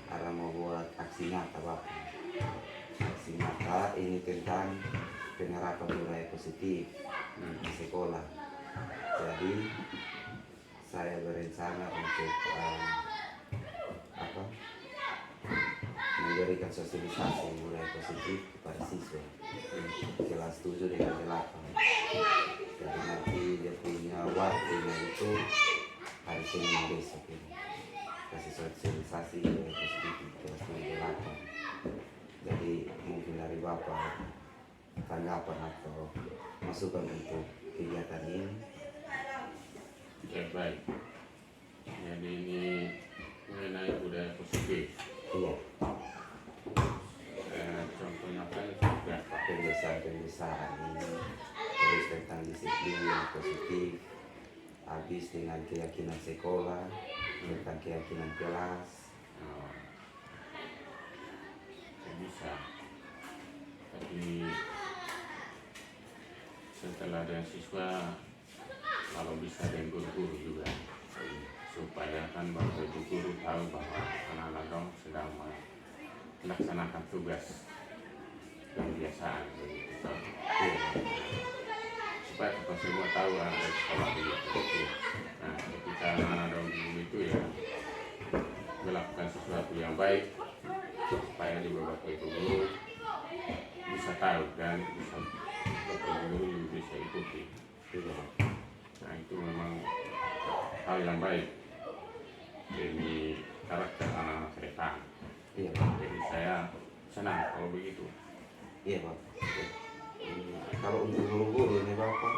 karena mau buat aksi nyata Bapak. Aksi nyata ini tentang penerapan budaya positif di sekolah. Jadi saya berencana untuk memberikan sosialisasi budaya positif kepada siswa kelas 7 dengan 8. Jadi nanti dia punya waktunya itu hari Senin besok ini kasih sosialisasi budaya positif di kelas 7 dan 8. Jadi mungkin dari Bapak tanggapan atau masukan untuk kegiatan ini. Baik. Jadi ini mengenai budaya positif. Iya. Contohnya apa ya? Pembiasaan ini terus tentang disiplin yang positif, habis dengan keyakinan sekolah, tentang keyakinan kelas. Bisa. Tapi setelah ada siswa, kalau bisa dengan guru-guru juga, supaya kan bahwa guru tahu bahwa anak-anak dong sedang melaksanakan tugas pembiasaan begitu. Supaya kita semua tahu anak sekolah begitu. Nah, ketika anak-anak dong itu ya melakukan sesuatu yang baik, supaya di beberapa itu guru bisa tahu dan bisa beberapa guru juga bisa ikuti. Nah, itu memang hal yang baik demi karakter anak-anak ke depan. Iya. Jadi saya senang kalau begitu. Iya Pak. Kalau untuk guru-guru ini Bapak,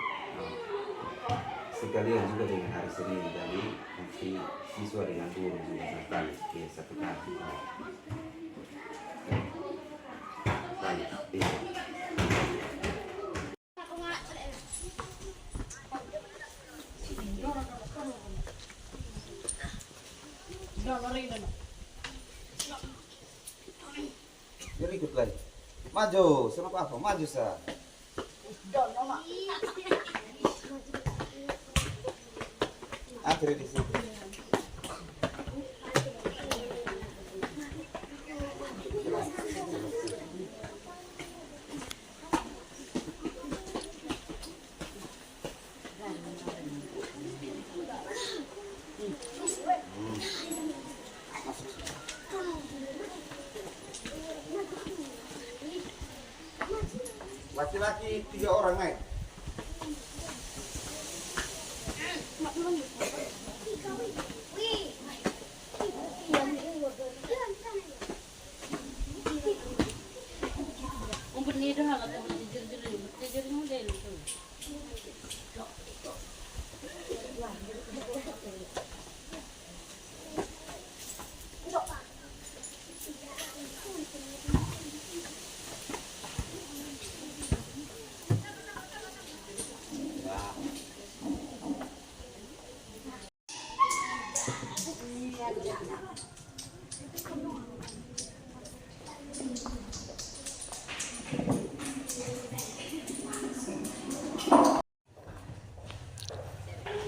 sekalian juga dengan hari Senin, jadi nanti siswa dengan guru juga sekali, ya satu kali. Baik. Iya. Jadi ikut lagi. Maju, sama apa? Maju sa. Akhirnya di situ. Laki-laki 3 orang naik.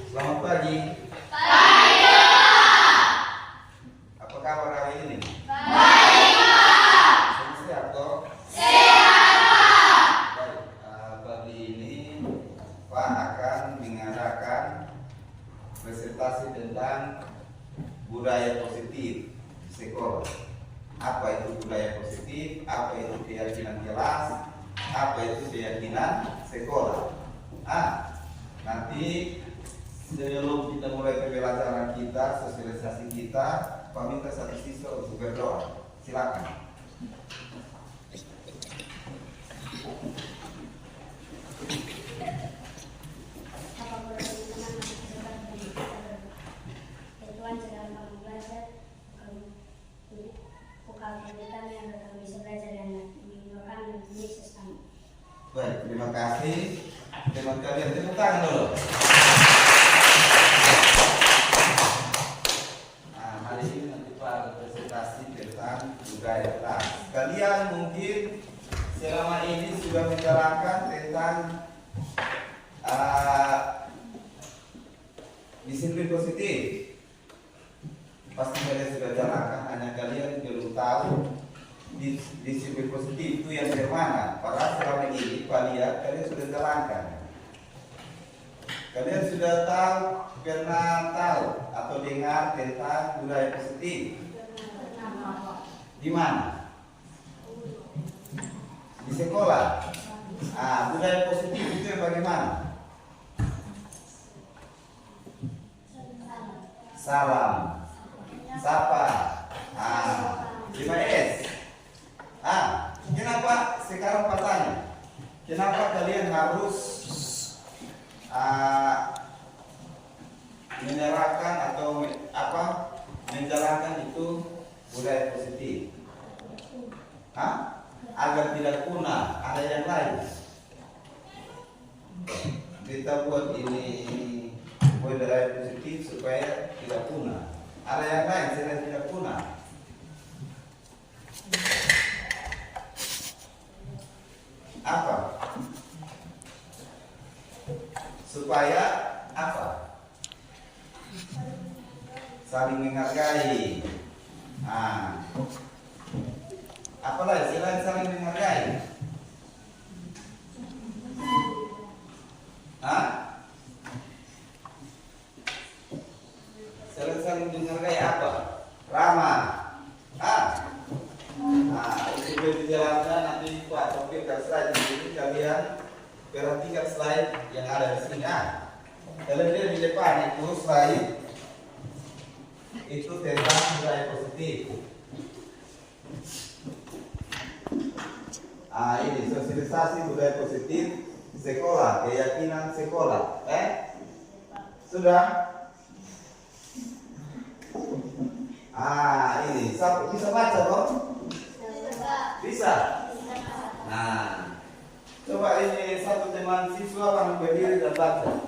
Selamat pagi. Pagi. Apa kabar hari ini? Baik, Pak. Sehat toh? Sehat, Pak. Baik, pagi ini Pak akan mengadakan presentasi tentang budaya positif di sekolah. Apa itu budaya positif? Apa itu keyakinan kelas? Apa itu keyakinan sekolah? Nanti sebelum kita mulai pembelajaran kita, sosialisasi kita, Pak minta satu siswa untuk berdoa. Silakan. Baik, terima kasih. Teman kalian tepuk tangan dulu. Hari ini nanti Pak presentasi tentang budaya kelas. Kalian mungkin selama ini sudah menjalankan tentang disiplin positif. Pasti kalian sudah jalankan, hanya kalian belum tahu disiplin positif itu yang bagaimana. Padahal selama ini Pak lihat kalian sudah jalankan. Kalian sudah tahu, pernah tahu atau dengar tentang budaya positif? Di mana? Di sekolah. Budaya positif itu yang bagaimana? Salam, sapa, 5S. Kenapa sekarang bertanya? Kenapa kalian harus menyerahkan atau menjalankan itu budaya positif? Agar tidak punah. Ada yang lain. Kita buat ini budaya positif supaya tidak punah. Ada yang lain supaya tidak punah. Apa? Supaya apa? Saling menghargai. Apalagi selain saling menghargai? Selain saling menghargai apa? Ramah. Itu sudah dijalankan nanti Pak Taufik dan slide ini kalian perhatikan slide yang ada di sini. Kalian lihat di depan itu slide itu tentang budaya positif. Ini sosialisasi budaya positif sekolah, keyakinan sekolah. Sudah? Ini bisa baca toh? Bisa. Coba ini satu teman siswa yang berdiri dan baca.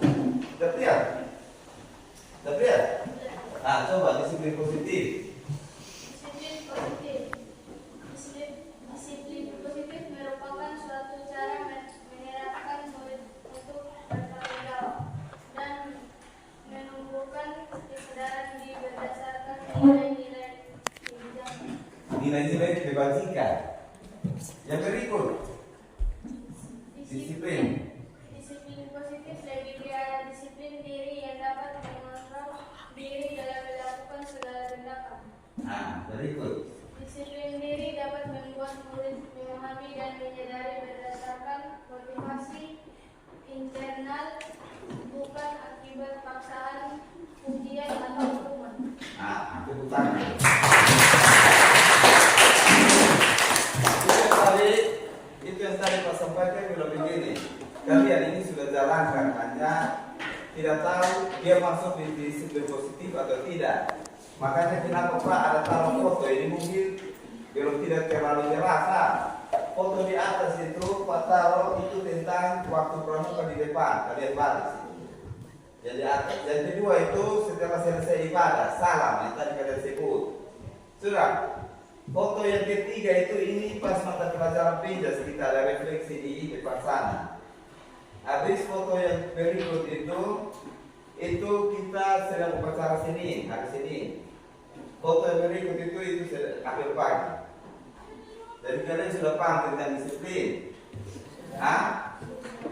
Sudah lihat? Sudah lihat? Coba disiplin positif. Disiplin positif merupakan suatu cara menyerahkan murid untuk bertanggung jawab dan menumbuhkan kesadaran diri berdasarkan nilai-nilai kebijakan. Nilai-nilai kebajikan. Yang berikut, disiplin. Disiplin positif lebih ke arah disiplin diri yang dapat mengontrol diri dalam melakukan segala tindakan. Berikut. Disiplin diri dapat membuat murid memahami dan menyadari berdasarkan motivasi internal, bukan akibat paksaan, ujian atau hukuman. Tepuk tangan. Itu yang tadi Pak sampaikan bilang begini. Kalian ini sudah jalankan, hanya tidak tahu dia masuk di disiplin positif atau tidak. Makanya kenapa Pak ada taruh foto ini mungkin belum tidak terlalu jelas. Foto di atas itu Pak taruh itu tentang waktu pramuka di depan, kalian baris. Jadi atas. Yang kedua itu setelah selesai ibadah, salam yang tadi kalian sebut. Sudah. Foto yang ketiga itu ini pas mata pelajaran pinjas kita ada refleksi di depan sana. Habis foto yang berikut itu kita sedang upacara Senin, hari Senin. Foto yang berikut itu akhir pagi. Jadi kalian sudah paham tentang disiplin.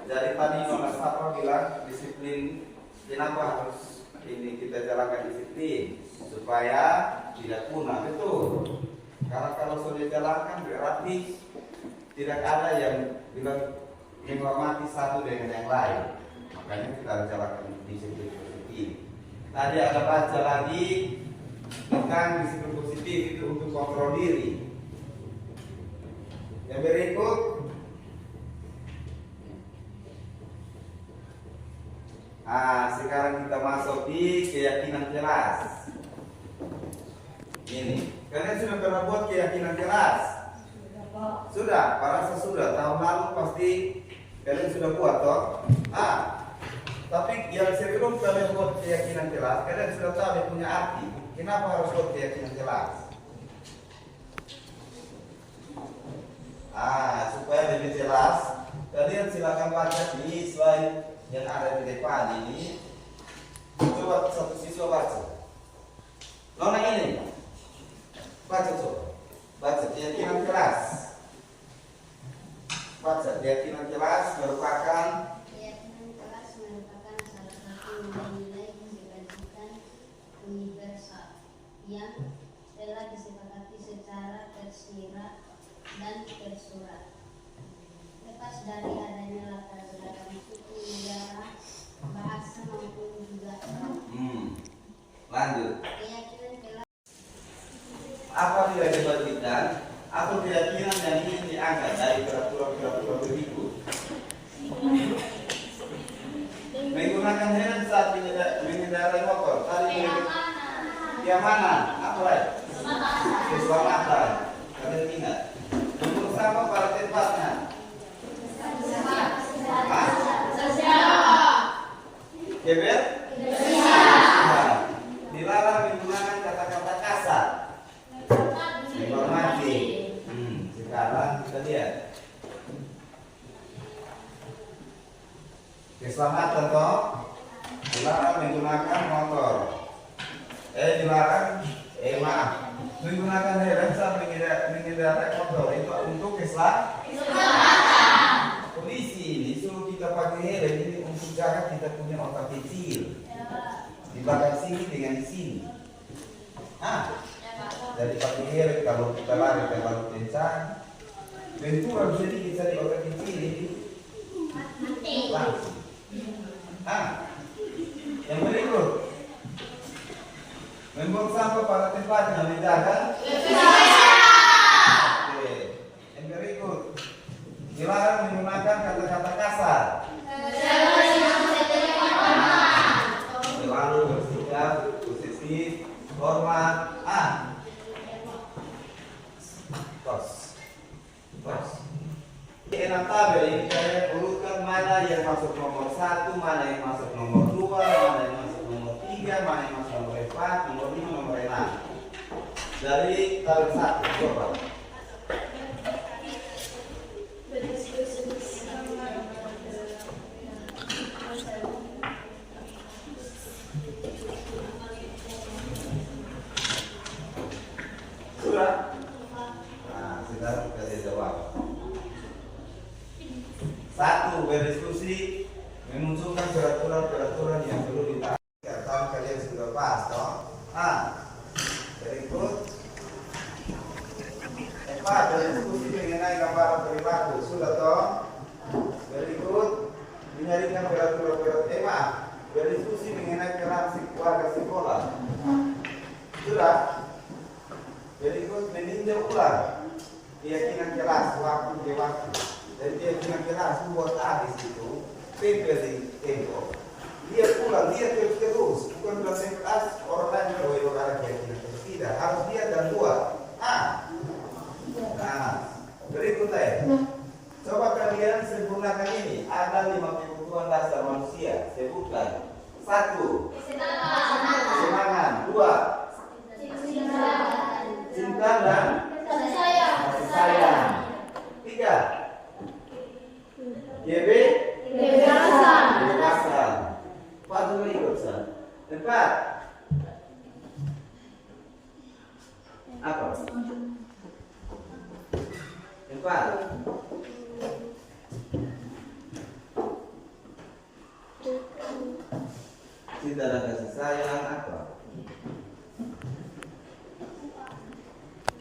Jadi tadi Nona Sapa bilang disiplin, kenapa harus ini kita jalankan disiplin supaya tidak punah, betul. Karena kalau sudah jalankan berarti tidak ada yang bilang menghormati satu dengan yang lain. Makanya kita harus jalankan disiplin positif. Tadi ada baca lagi tentang disiplin positif itu untuk kontrol diri. Yang berikut sekarang kita masuk di keyakinan jelas. Ini kalian sudah pernah buat keyakinan jelas? Sudah, para sudah tahun lalu pasti kalian sudah buat toh? Tapi yang sebelum kalian buat keyakinan jelas, kalian sudah tahu dia punya arti. Kenapa harus buat keyakinan jelas? Supaya lebih jelas, kalian silakan baca di slide yang ada di depan ini. Coba satu siswa baca. Nona ini, baca coba. Baca keyakinan kelas. Baca keyakinan kelas merupakan Keyakinan kelas merupakan salah satu nilai-nilai kebajikan universal yang telah disepakati secara tersirat dan tersurat. Lepas dari adanya latar belakang suku, negara, bahasa maupun juga lanjut. keyakinan kelas Apa nilai kebajikan atau keyakinan yang ingin diangkat dari peraturan-peraturan berikut? Menggunakan helm saat mengendarai motor. Tadi keamanan. Apa lagi? Keselamatan. Kalian ingat? Untuk sama pada tempatnya. Keber? Dilarang menggunakan kata-kata kasar. Menghormati. Sekarang kita lihat. Keselamatan toh. Dilarang menggunakan motor. Menggunakan helm saat mengendarai motor itu untuk keselamatan. Polisi ini suruh kita pakai helm ini untuk jaga kita punya otak kecil. Di belakang sini dengan di sini. Jadi pakai helm kalau kita lari terlalu kencang, benturan sedikit dari otak kecil ini langsung. Yang berikut, membuang sampah pada tempatnya menjaga. Oke. Yang berikut, dilarang menggunakan kata-kata kasar. Selalu bersikap positif, hormat. Tos. Di 6 tabel ini saya urutkan mana yang masuk nomor 1, mana yang masuk nomor 2, mana yang masuk nomor 3, mana yang masuk nomor 4, nomor 5, nomor 6. Dari tabel 1, coba. Sudah? Nah, sekarang kita jawab. 1. Berdiskusi memunculkan peraturan-peraturan yang perlu ditaati. Kalau kalian sudah pas, toh? Berikut. 4. Berdiskusi mengenai gambaran perilaku. Sudah, toh? Berikut. Menyarikan peraturan-peraturan. Berdiskusi mengenai peran warga sekolah. Sudah? Berikut meninjau ulang keyakinan kelas waktu ke waktu. Dan keyakinan kelas buat habis itu tempel di tembok. Dia pulang, dia terus bukan belasan kelas orang lain kalau ada keyakinan kelas tidak harus dia dan buat. Berikutnya, coba kalian sempurnakan ini. Ada 5 kebutuhan dasar manusia. Sebutkan. 1. Kesenangan. 2. Cinta dan kasih sayang. 3. Kebebasan. 4 dulu ikut, 4. Apa? 4. Cinta dan kasih sayang apa?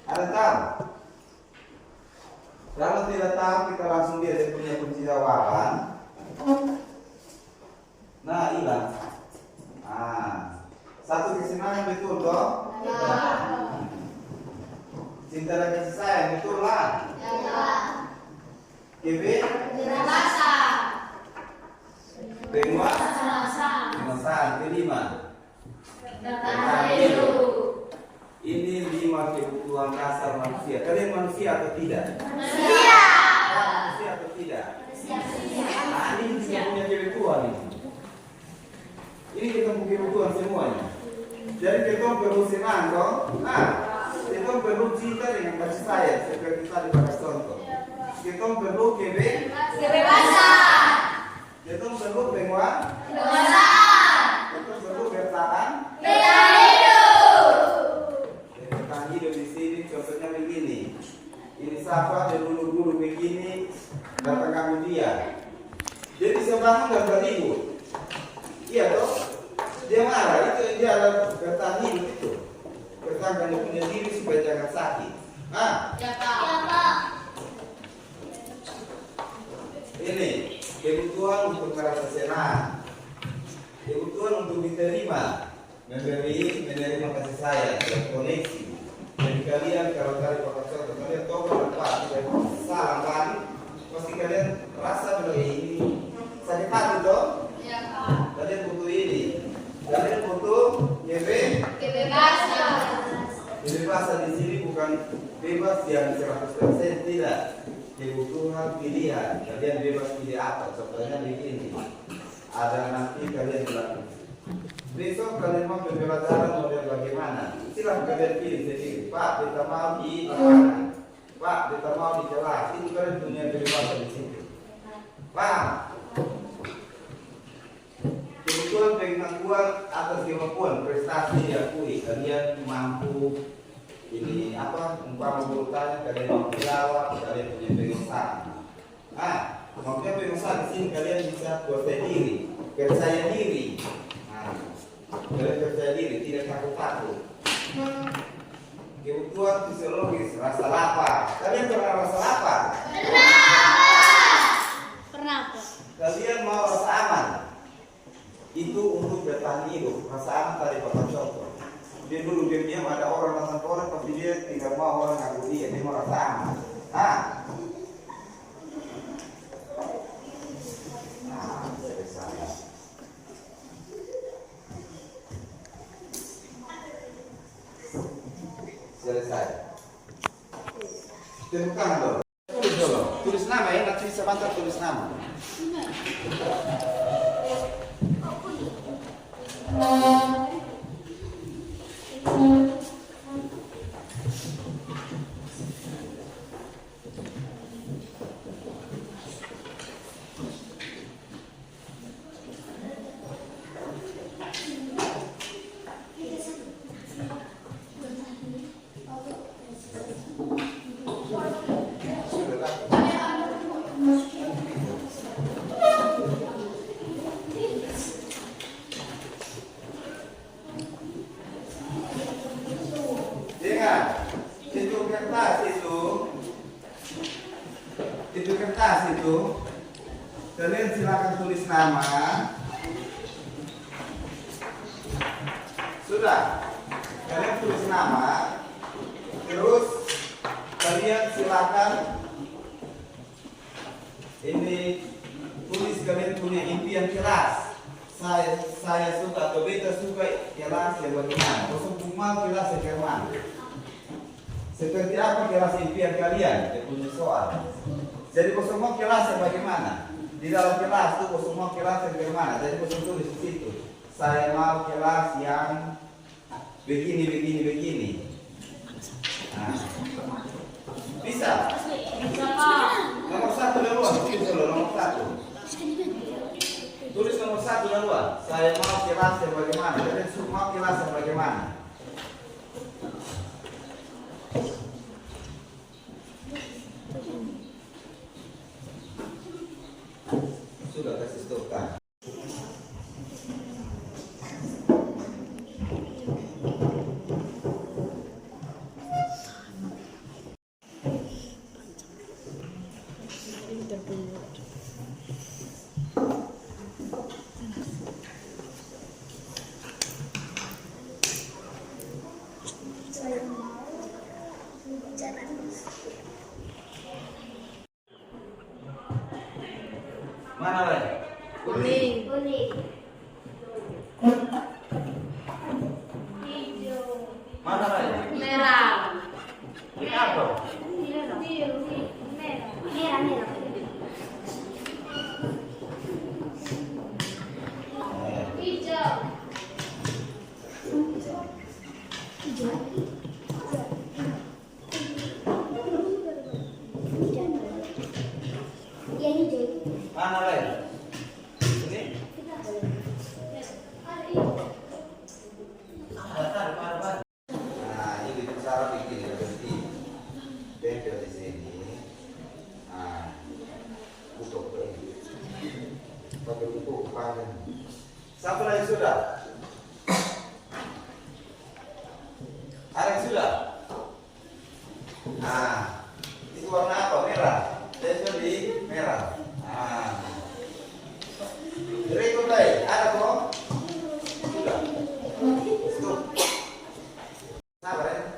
Ada tahu? Kalau tidak tahu kita langsung lihat dia punya kunci jawaban. Nah, hilang. 1 kesenangan betul toh? Cinta dan kasih sayang betul lah. Kebebasan. Kelima. Ini 5 kebutuhan dasar manusia. Kalian manusia atau tidak? Manusia atau tidak? Ini kita punya kebutuhan ini. Ini kita punya kebutuhan semuanya. Jadi kita perlu senang toh? Kita perlu cinta dengan kasih sayang seperti tadi pada contoh. Kita perlu kebebasan. Kita perlu kita perlu bertahan hidup di sini contohnya begini. disapa, dia duduk-duduk begini, datang kami dia. Jadi sebenarnya nggak beribut. Iya toh? Dia marah, itu dia ada bertahan hidup itu. Bertahan dia punya diri supaya jangan sakit. Ah, Ya Pak. ini kebutuhan untuk merasa senang, kebutuhan untuk diterima, menerima kasih sayang, koneksi. Jadi kalian kalau kalian pakai contoh, kalian tahu apa tidak salah kan? Pasti kalian rasa bahwa ini sakit hati toh? Ya Pak. Kalian butuh ini, kalian butuh Kebebasan. kebebasan di sini bukan bebas yang 100% tidak. Kebutuhan pilihan, kalian bebas pilih apa? Contohnya begini, ada nanti kalian bilang, besok kalian mau pembelajaran model bagaimana? Silahkan kalian pilih sendiri. Pak, kita mau di mana? Pak, kita mau di kelas. Itu kalian punya kebebasan di situ. Pak, kebutuhan pengetahuan atas kemampuan prestasi diakui. Kalian mampu ini apa? Umpama guru tanya kalian mau jawab, kalian punya pengusaha. Maksudnya pengusaha di sini kalian bisa percaya diri, percaya diri. Kalian percaya diri, tidak takut-takut. Kebutuhan fisiologis, rasa lapar. Kalian pernah rasa lapar? Pernah, Pak. Kalian mau rasa aman? Itu untuk bertahan hidup. Rasa aman tadi Bapak contoh. Dia dulu diam-diam ada orang datang ke orang, pasti dia tidak mau orang ngaku dia mau rasa aman. Selesai. Selesai. Tepuk tangan dulu. Tulis dulu. Tulis nama ya, nanti sebentar tulis nama. Itu kertas itu kalian silakan tulis nama. Sudah, kalian tulis nama. Terus kalian silakan ini tulis kalian punya impian kelas. Saya suka atau beta suka kelas yang bagaimana? Kosong mau kelas yang bagaimana? Seperti apa kelas impian kalian? Dia punya soal. Jadi kosong mau kelas yang bagaimana? Di dalam kelas itu kosong mau kelas yang bagaimana? Jadi kosong tulis di situ. Saya mau kelas yang begini. Bisa? Nomor 1 dan 2. Tulis dulu nomor 1. Tulis nomor 1 dan 2. Saya mau kelas yang bagaimana? Jadi mau kelas yang bagaimana? Sudah kasih stop kan? Mana lagi? Kuning. Mana lagi? Merah. Ini apa? Merah. Hijau. Mana lagi? Ini? Nah, ini cara bikin seperti tempel di sini. Nah, itu warna apa? Merah. Saya di merah. Nah, berikut baik. Ada kok? Sudah. Stop. Sabar ya.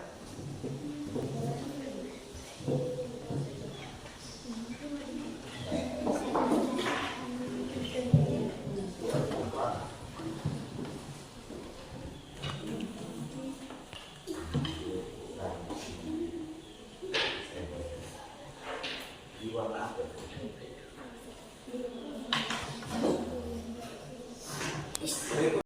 Di warna apa? Berikut.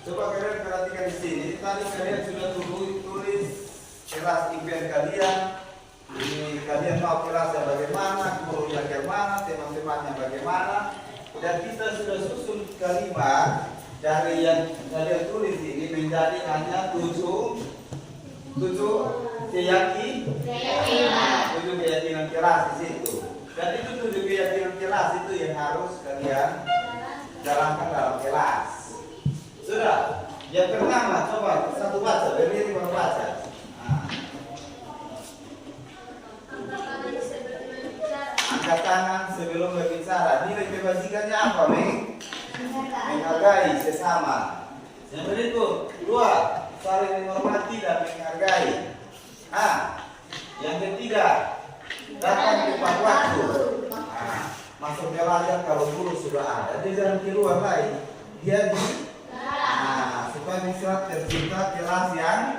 Coba kalian perhatikan di sini. Tadi kalian sudah tulis kelas impian kalian. Ini kalian mau kelasnya bagaimana, gurunya bagaimana, teman-temannya bagaimana. Dan kita sudah susun kalimat dari yang kalian tulis ini menjadi hanya tujuh keyakinan kelas di situ. Dan itu 7 keyakinan kelas itu yang harus kalian jalankan dalam kelas. Sudah. Yang pertama, coba satu baca, berdiri baru baca. Nah. Angkat tangan sebelum berbicara. Nilai kebajikannya apa, Meng? Menghargai sesama. Yang berikut, 2, saling menghormati dan menghargai. Yang ketiga, datang tepat waktu. Masuk belajar kalau guru sudah ada, dia jangan keluar lagi. Dia di supaya bisa tercipta kelas yang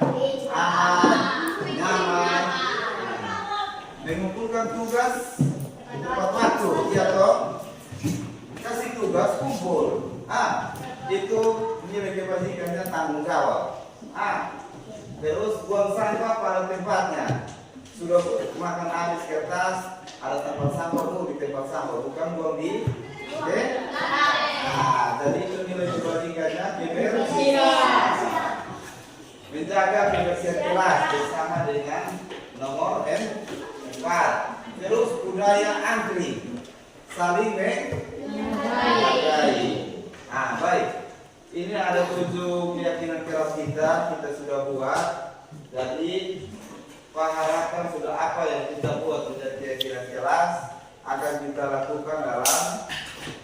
aman, nyaman, mengumpulkan tugas tepat waktu, ya toh. Kasih tugas kumpul, itu nilai kebajikannya tanggung jawab. Terus buang sampah pada tempatnya. Sudah makan habis kertas, ada tempat sampah tuh di tempat sampah, bukan buang di jadi itu nilai kebajikannya kebersihan. Menjaga kebersihan kelas bersama dengan nomor 4. Terus budaya antri, saling menghargai. Baik. Ini ada 7 keyakinan kelas kita sudah buat. Jadi Pak harapan sudah apa yang kita buat menjadi keyakinan kelas akan kita lakukan dalam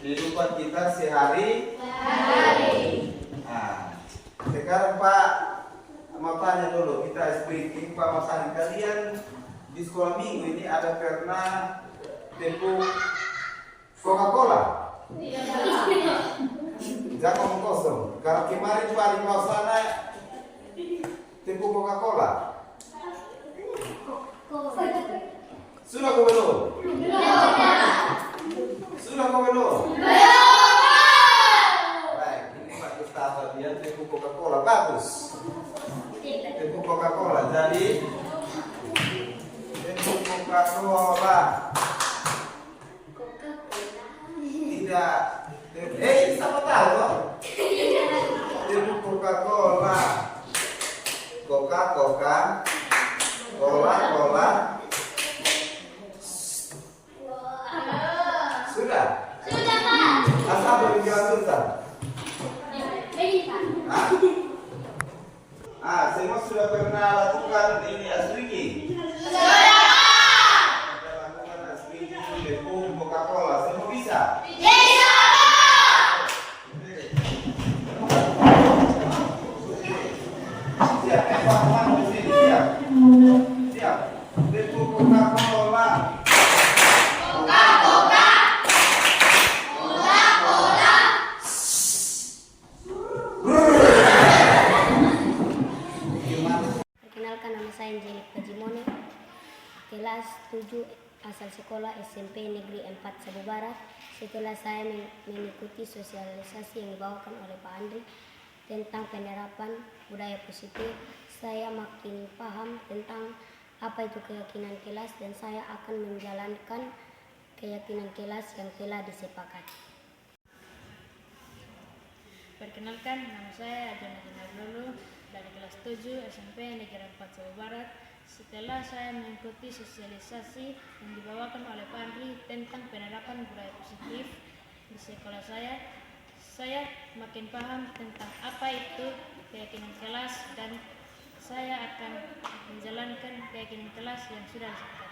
kehidupan kita sehari-hari. Sekarang Pak mau tanya dulu, kita speaking Pak Masani, kalian di sekolah minggu ini ada pernah tepuk Coca-Cola? Jangan ngomong kosong. Kalau kemarin Pak di bawah sana tepuk Coca-Cola. Sudah kau belum? Sudah kau belum? Baik, ini Pak Gustavo dia tepuk Coca-Cola, bagus. Tepuk Coca-Cola, jadi tepuk Coca-Cola. Tidak. Siapa tahu kok? Tepuk Coca-Cola. Coca-Cola. Sudah? Sudah, Pak. Asal berjalan susah. Semua sudah pernah lakukan ini asriki? Sudah. Sudah lakukan asriki, tepuk Coca-Cola. Semua bisa? Bisa. Siap, Pak. Siap. Siap. Tepuk Coca-Cola. Perkenalkan, nama saya Angelik Pajimone, kelas 7 asal sekolah SMP Negeri 4 Sabu Barat. Setelah saya mengikuti sosialisasi yang dibawakan oleh Pak Andri tentang penerapan budaya positif, saya makin paham tentang apa itu keyakinan kelas dan saya akan menjalankan keyakinan kelas yang telah disepakati. Perkenalkan, nama saya Ajana Lulu dari kelas 7 SMP Negeri 4 Jawa Barat. Setelah saya mengikuti sosialisasi yang dibawakan oleh Pak Andri tentang penerapan budaya positif di sekolah saya makin paham tentang apa itu keyakinan kelas dan saya akan menjalankan keyakinan kelas yang sudah disepakati.